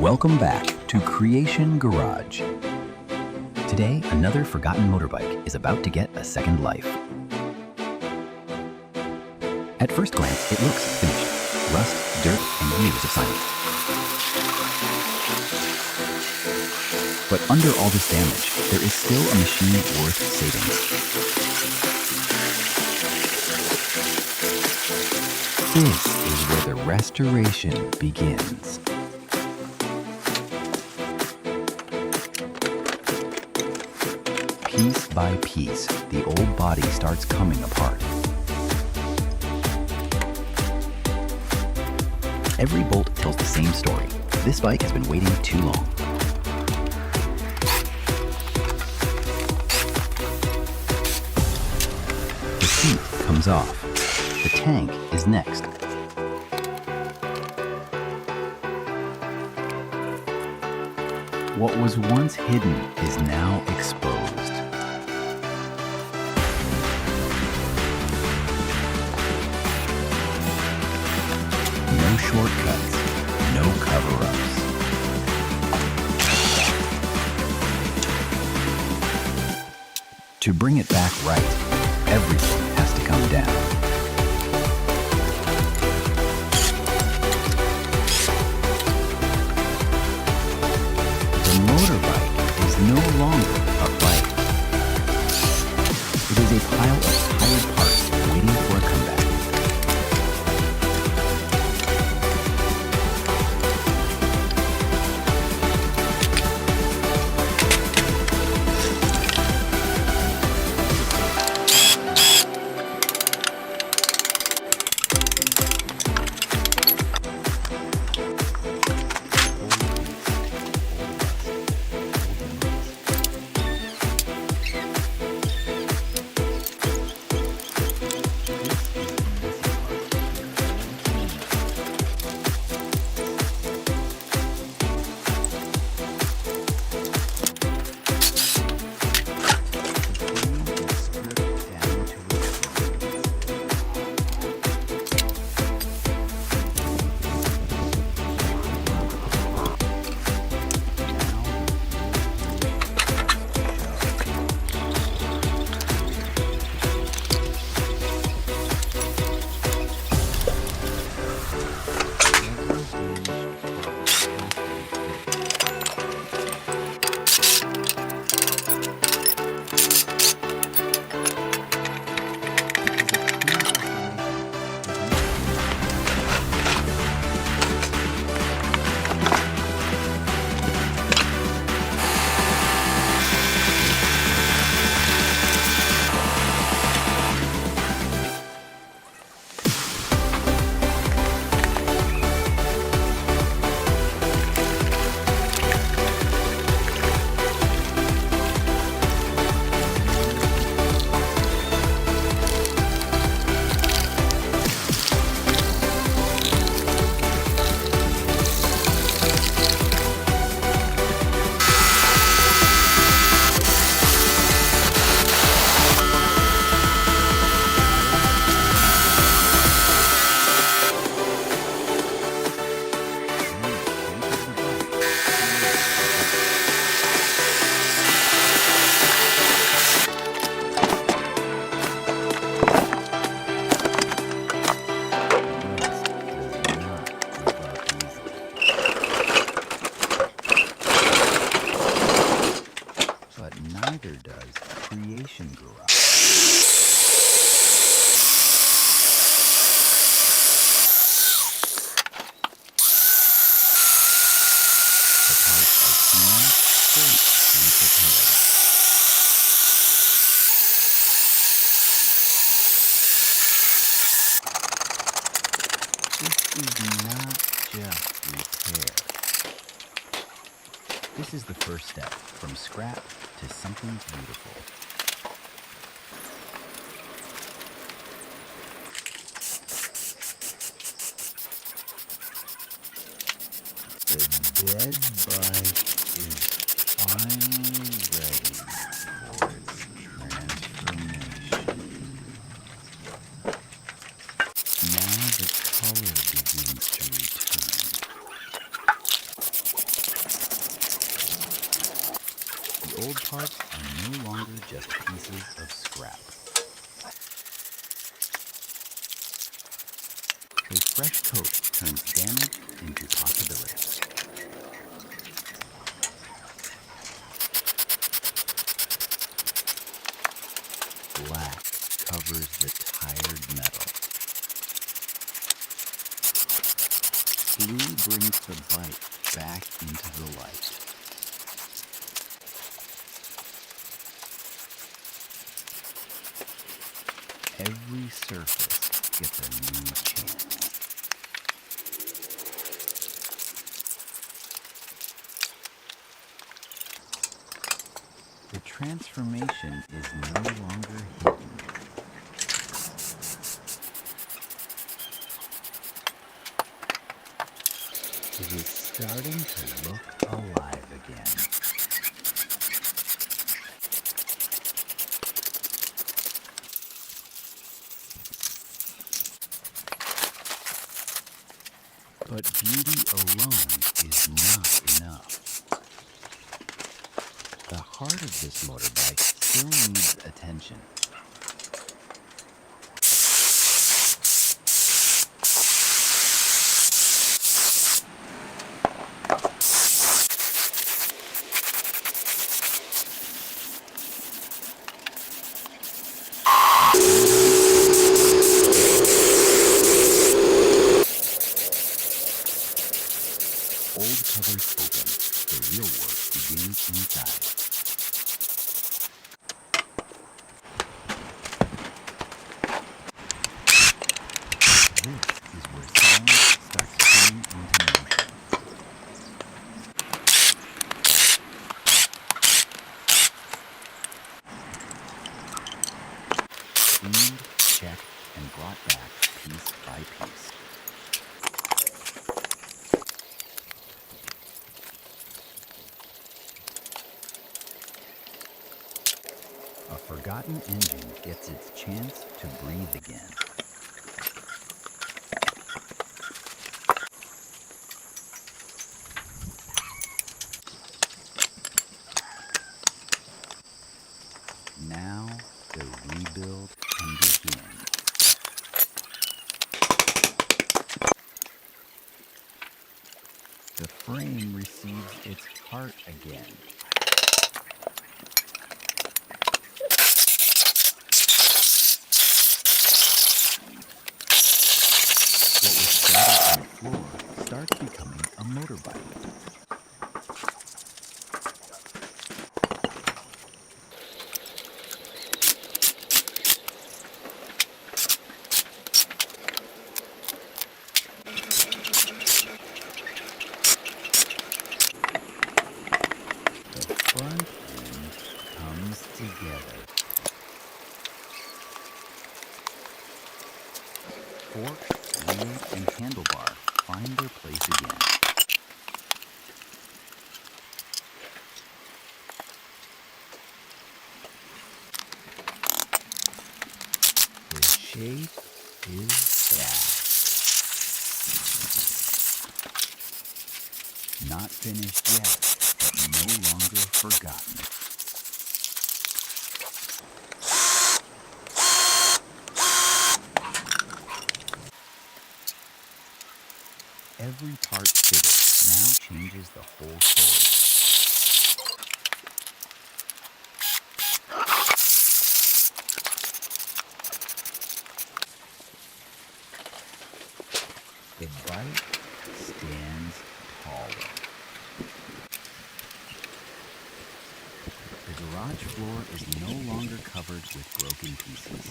Welcome back to Creation Garage. Today, another forgotten motorbike is about to get a second life. At first glance, it looks finished. Rust, dirt, and years of silence. But under all this damage, there is still a machine worth saving. This is where the restoration begins. Piece by piece, the old body starts coming apart. Every bolt tells the same story. This bike has been waiting too long. The seat comes off. The tank is next. What was once hidden is now exposed. No shortcuts, no cover-ups. To bring it back right, everything has to come down. The motorbike is no longer a bike. It is a pile of tired parts waiting for a comeback. Neither does Creation Garage. The parts are clean, straight, and prepared. This is not just repair. This is the first step from scrap to something beautiful. The dead bike is finally ready for its transformation. Now the color begins to return. The old parts are no longer just pieces of scrap. A fresh coat turns damage into possibility. Black covers the tired metal. Blue brings the bike back into the light. Every surface gets a new chance. The transformation is no longer hidden. It is starting to look alive again. But beauty alone is not enough. The heart of this motorbike still needs attention. Old covers open, the real work begins inside. This is where sound starts turning into motion. Cleaned, checked, and brought back piece by piece. A forgotten engine gets its chance to breathe again. Now the rebuild can begin. The frame receives its heart again. What was scattered on the floor starts becoming a motorbike. The front end comes together. Fork, wheel, and handlebar find their place again. The shape is back. Not finished yet, but no longer forgotten. Every part fitted now changes the whole story. The bike stands taller. The garage floor is no longer covered with broken pieces.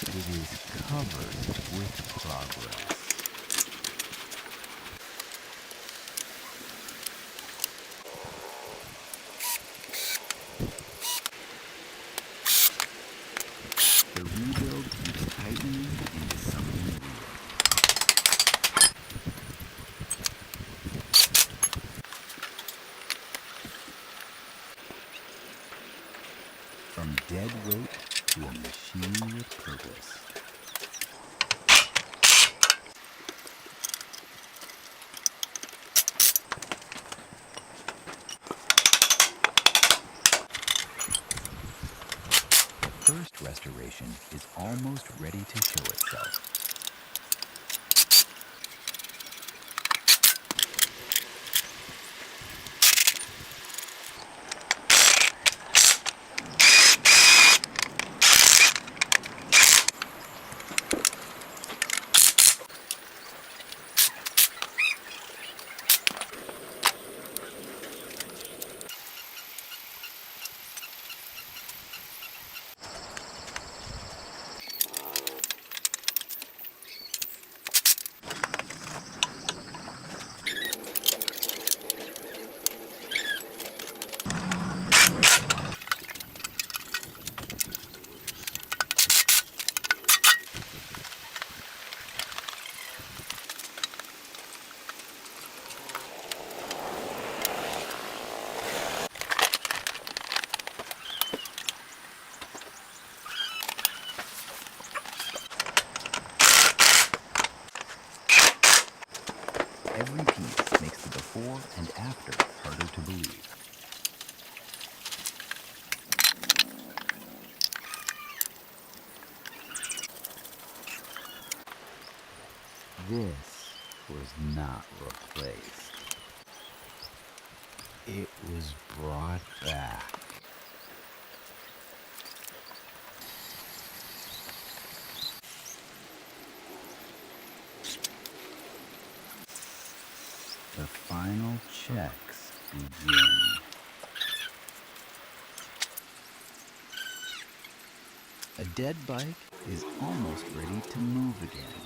It is covered with progress. The rebuild keeps tightening into something real. From dead weight to a machine with purpose. first restoration is almost ready to show itself. Every piece makes the before and after harder to believe. This was not replaced. It was brought back. The final checks begin. A dead bike is almost ready to move again.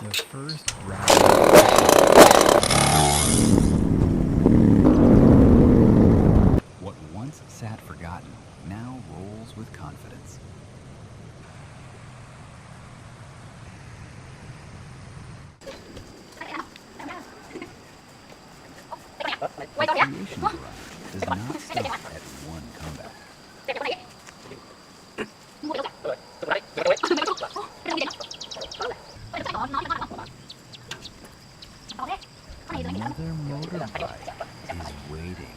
The first ride. What once sat forgotten now rolls with confidence. The Creation Garage does not stop at one comeback. Another motorbike is waiting.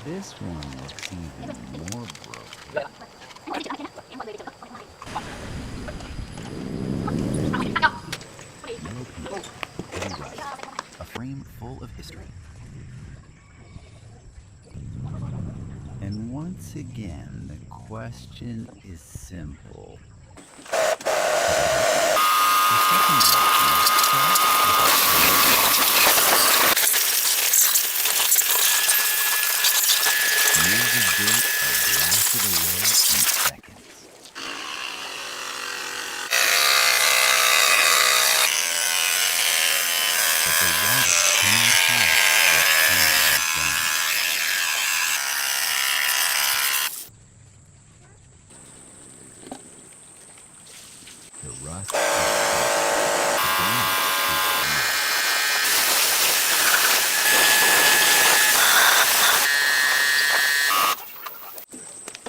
This one looks even more broken. Yellow paint, heavy rust, a frame full of history. And once again, the question is simple. Years of dirt are blasted away in seconds. But the water cannot hide what time has done. The rust is deep. The damage is real.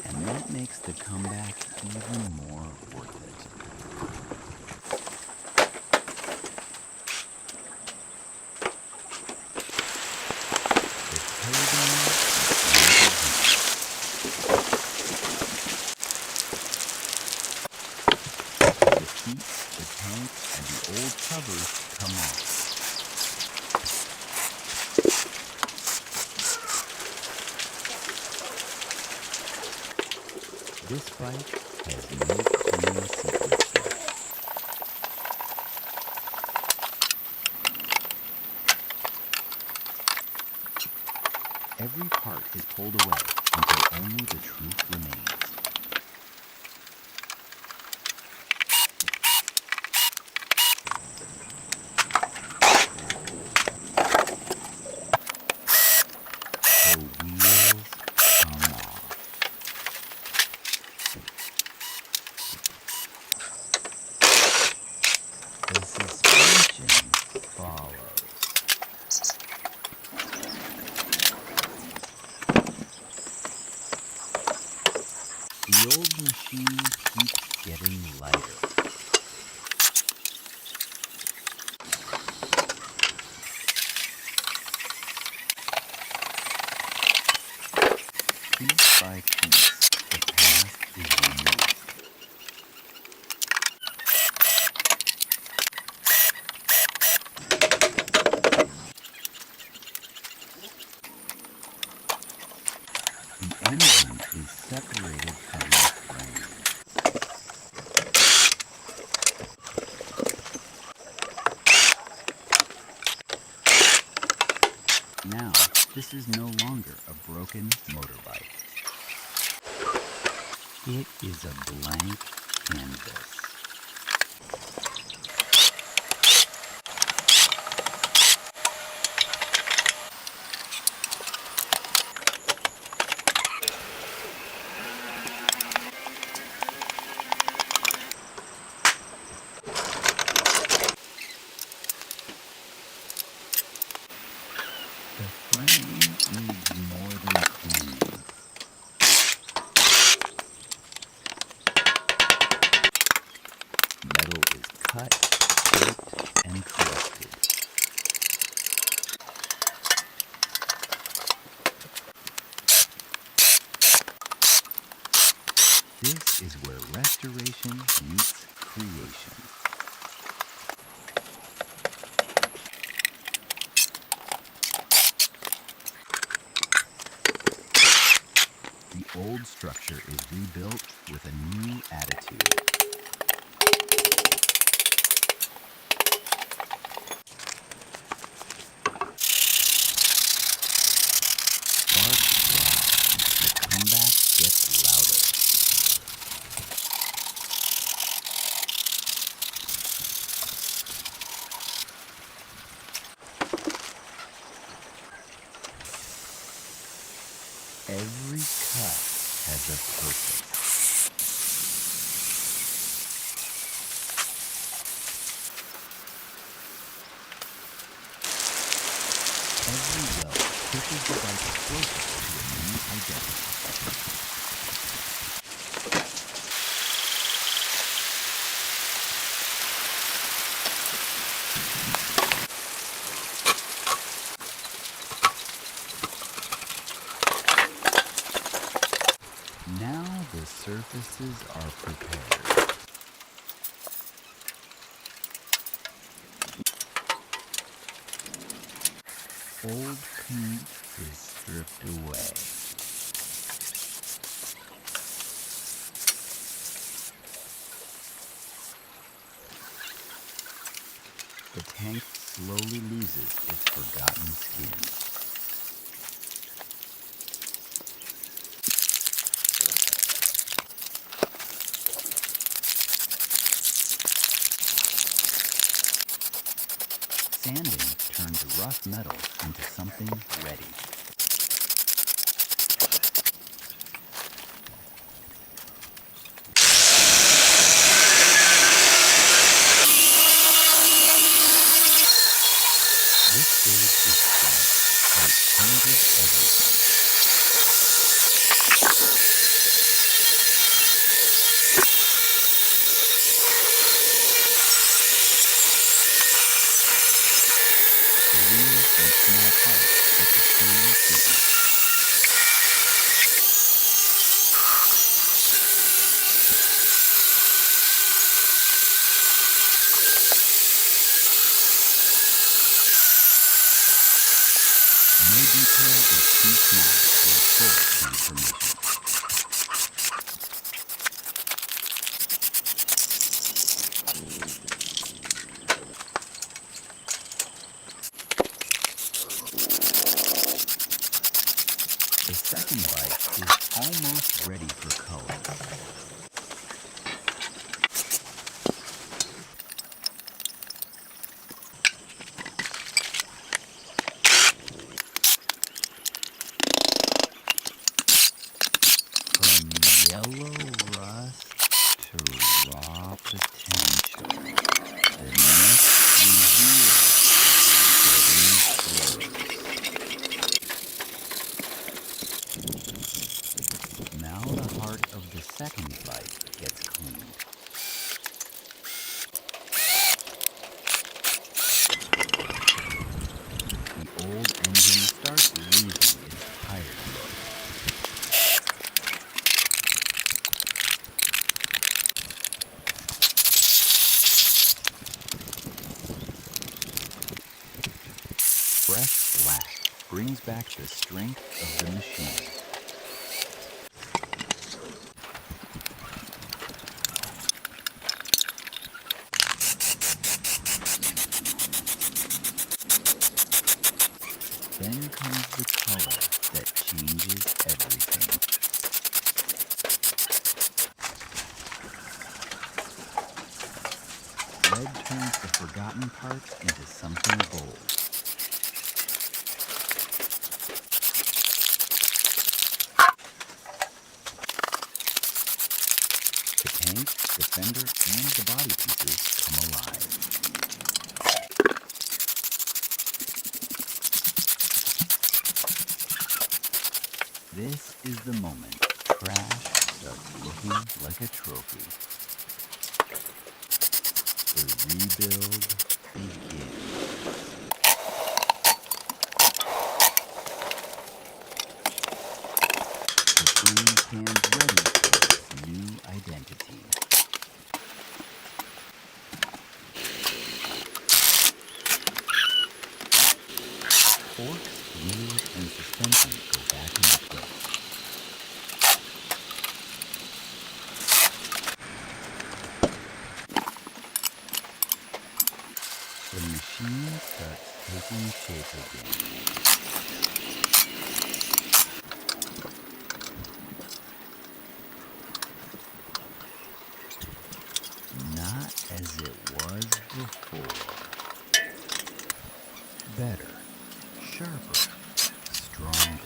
And that makes the comeback even more worth it. The teardown is the seat, the tank, and the old covers come off. This bike has no clean secrets left. Every part is pulled away until only the truth remains. The wheels come off. The suspension follows. The old machine keeps getting lighter. by piece, the past is removed. The engine is separated from the frame. Now, this is no longer a broken motorbike. It is a blank canvas. The frame needs more than cleaning. Metal is cut, shaped, and corrected. This is where restoration meets creation. The old structure is rebuilt with a new attitude. Sparks fly, the comeback gets louder. Every cut has a purpose. Every weld pushes the bike closer to a new identity. Now the surfaces are prepared. Old paint is stripped away. The tank slowly loses its forgotten skin. Sanding turns rough metal into something ready. This stage is quiet, but it changes everything. The wheels and small parts get the same treatment. No detail is too small for a full transformation. The second bike is almost ready for color. From yellow rust to raw potential, the next reveal is getting close. Now the heart of the second bike brings back the strength of the machine. Then comes the color that changes everything. Red turns the forgotten parts into something bold. The tank, the fender, and the body pieces come alive. This is the moment trash starts looking like a trophy. The rebuild begins. The food stands ready for its new identity. Forks, wheels, and suspension go back into place. The machine starts taking shape again. Not as it was before. Better, sharper, stronger.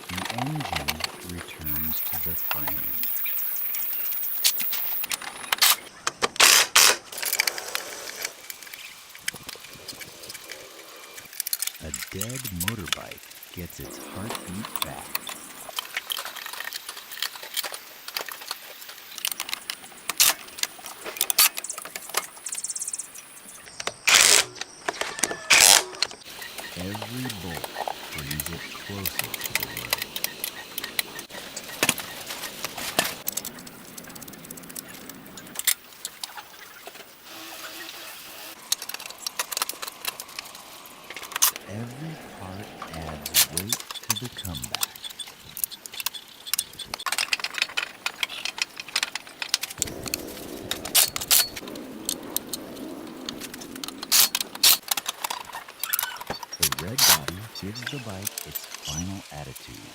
The engine returns to the frame. A dead motorbike gets its heartbeat back. Every bolt brings it closer to the road. Every part adds weight to the comeback. The red body gives the bike its final attitude.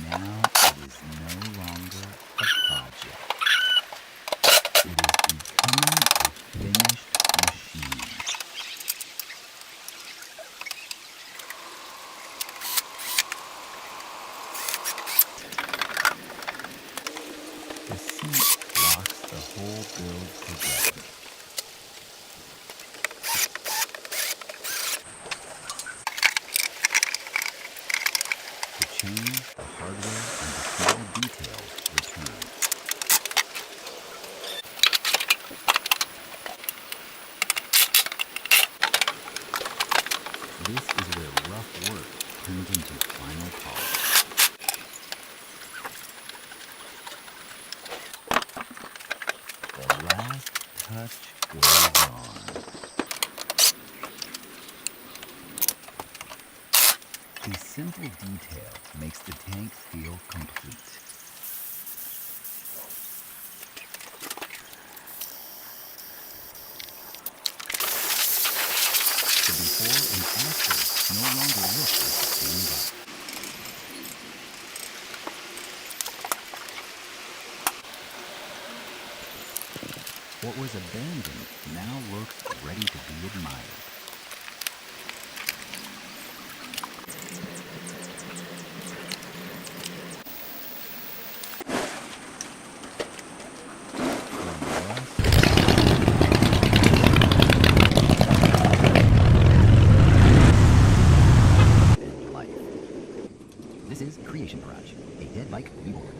Now it is no longer a project. It is becoming a finished machine. The seat locks the whole build together. The chain, the hardware, and the small details return. This is where rough work turns into final polish. The last touch goes on. The simple detail makes the tank feel complete. The before and after no longer look like the same bike. What was abandoned now looks ready to be admired. This is Creation Garage, a dead bike reborn.